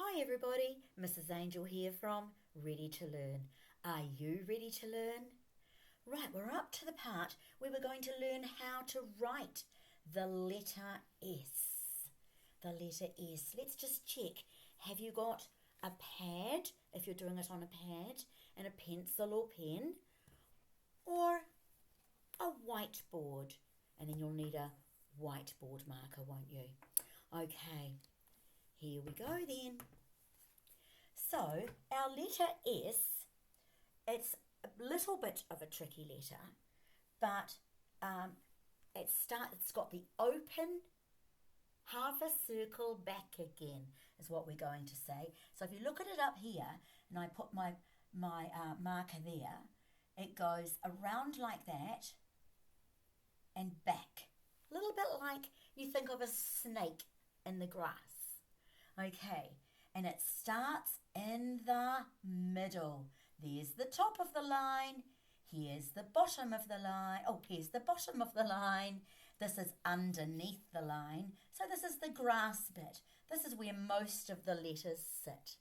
Hi everybody, Mrs. Angel here from Ready to Learn. Are you ready to learn? Right, we're up to the part where we're going to learn how to write the letter S. The letter S. Let's just check. Have you got a pad, if you're doing it on a pad, and a pencil or pen, or a whiteboard? And then you'll need a whiteboard marker, won't you? Okay, here we go then. So our letter S, it's a little bit of a tricky letter, but it's got the open half a circle back again is what we're going to say. So if you look at it up here, and I put my marker there, it goes around like that and back. A little bit like you think of a snake in the grass. Okay, and it starts in the middle. There's the top of the line. Here's the bottom of the line. Oh, here's the bottom of the line. This is underneath the line. So this is the grass bit. This is where most of the letters sit.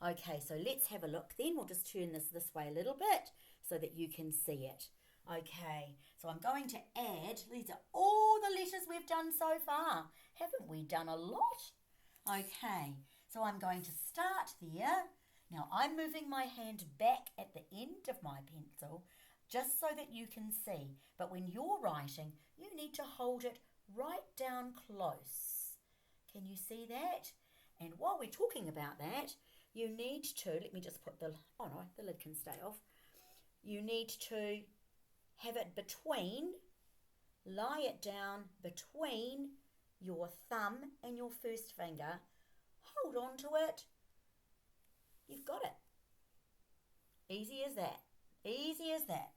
Okay, so let's have a look then. We'll just turn this way a little bit so that you can see it. Okay, so I'm going to add, these are all the letters we've done so far. Haven't we done a lot? Okay, so I'm going to start there. Now I'm moving my hand back at the end of my pencil just so that you can see. But when you're writing, you need to hold it right down close. Can you see that? And while we're talking about that, you need to, let me just put the lid can stay off. You need to have it between, lie it down between your thumb and your first finger. Hold on to it. You've got it. Easy as that. Easy as that.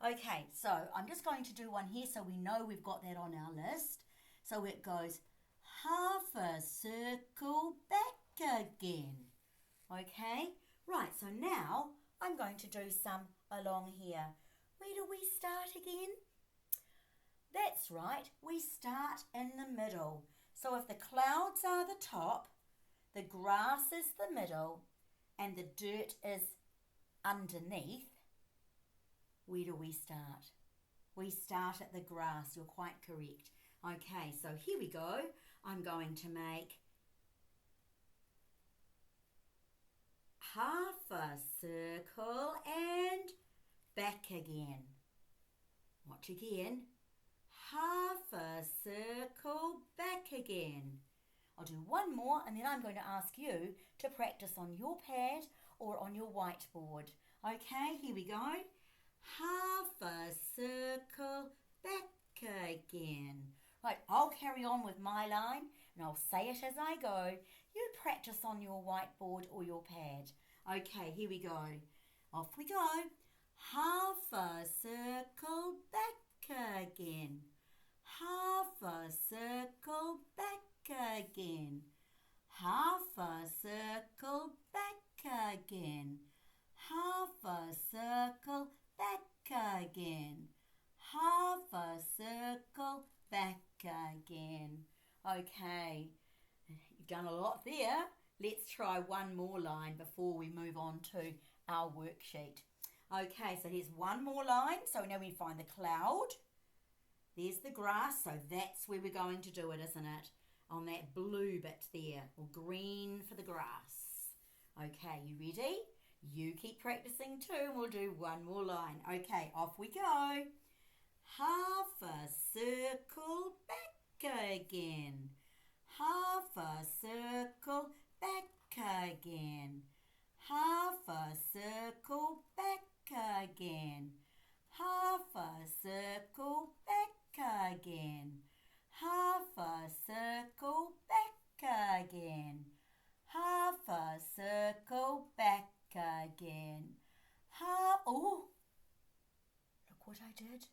Okay, so I'm just going to do one here so we know we've got that on our list. So it goes half a circle back again. Okay, right, so now I'm going to do some along here. Where do we start again? That's right, we start in the middle. So if the clouds are the top, the grass is the middle, and the dirt is underneath, where do we start? We start at the grass, you're quite correct. Okay, so here we go. I'm going to make half a circle and back again. Watch again. Half a circle back again. I'll do one more and then I'm going to ask you to practice on your pad or on your whiteboard. Okay, here we go. Half a circle back again. Right, I'll carry on with my line and I'll say it as I go. You practice on your whiteboard or your pad. Okay, here we go. Off we go. Half a circle back again. Half a circle back again. Half a circle back again. Half a circle back again. Half a circle back again. Okay, you've done a lot there. Let's try one more line before we move on to our worksheet. Okay, so here's one more line. So now we find the cloud. There's the grass, so that's where we're going to do it, isn't it? On that blue bit there, or green for the grass. Okay, you ready? You keep practicing too, and we'll do one more line. Okay, off we go. Half a circle back again. Half a circle back again. Half a circle back again. Half a circle back again. Half a circle back again. Half a circle back again. Oh, look what I did.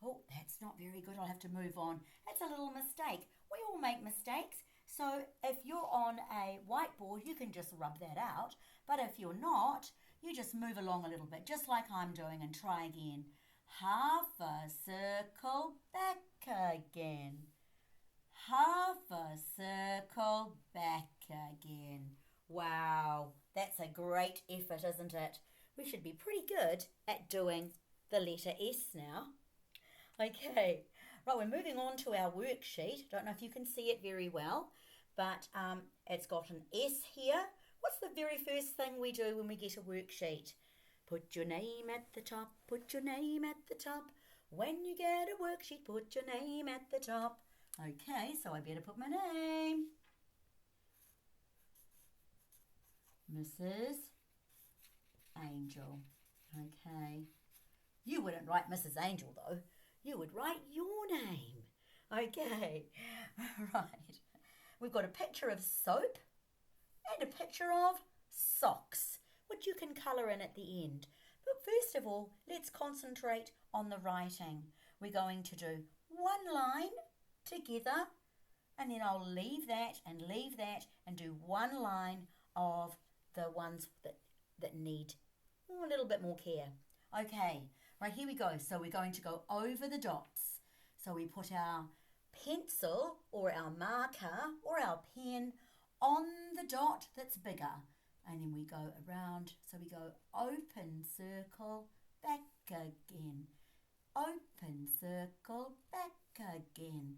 Oh, that's not very good. I'll have to move on. That's a little mistake. We all make mistakes. So if you're on a whiteboard, you can just rub that out. But if you're not, you just move along a little bit, just like I'm doing, and try again. Half a circle back again. Half a circle back again. Wow, that's a great effort, isn't it? We should be pretty good at doing the letter S now. Okay, right, we're moving on to our worksheet. Don't know if you can see it very well, but it's got an S here. What's the very first thing we do when we get a worksheet? Put your name at the top, put your name at the top. When you get a worksheet, put your name at the top. Okay, so I better put my name. Mrs. Angel. Okay. You wouldn't write Mrs. Angel though. You would write your name. Okay. Right. We've got a picture of soap and a picture of socks, which you can colour in at the end. But first of all, let's concentrate on the writing. We're going to do one line together, and then I'll leave that and do one line of the ones that need a little bit more care. Okay, right, here we go. So we're going to go over the dots. So we put our pencil or our marker or our pen on the dot that's bigger. And then we go around. So we go open circle, back again. Open circle, back again.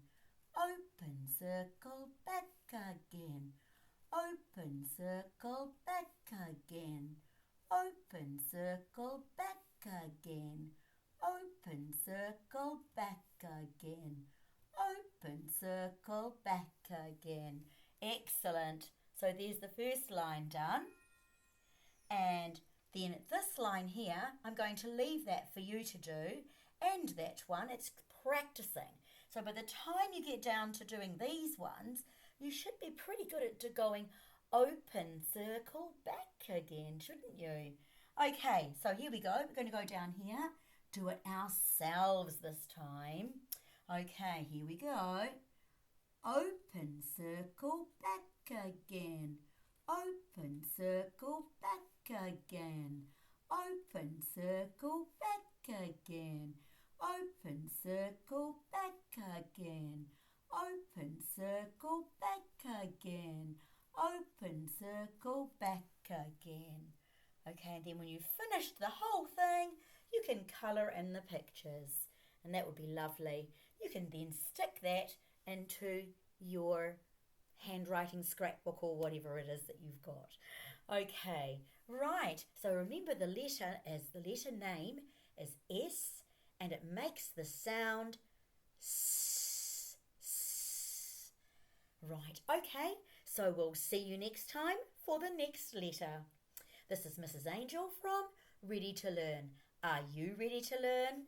Open circle, back again. Open circle, back again. Open circle, back again. Open circle, back again. Open circle, back again. Excellent. So there's the first line done. And then this line here, I'm going to leave that for you to do. And that one, it's practicing. So by the time you get down to doing these ones, you should be pretty good at going open circle back again, shouldn't you? Okay, so here we go. We're going to go down here, do it ourselves this time. Okay, here we go. Open circle back again. Open circle back again. Open circle back again. Open circle back again. Open circle back again. Open circle back again. Okay, and then when you've finished the whole thing, you can colour in the pictures, and that would be lovely. You can then stick that into your handwriting scrapbook or whatever it is that you've got. Okay, right, so remember the letter name is S, and it makes the sound S, S. Right, okay, so we'll see you next time for the next letter. This is Mrs. Angel from Ready to Learn. Are you ready to learn?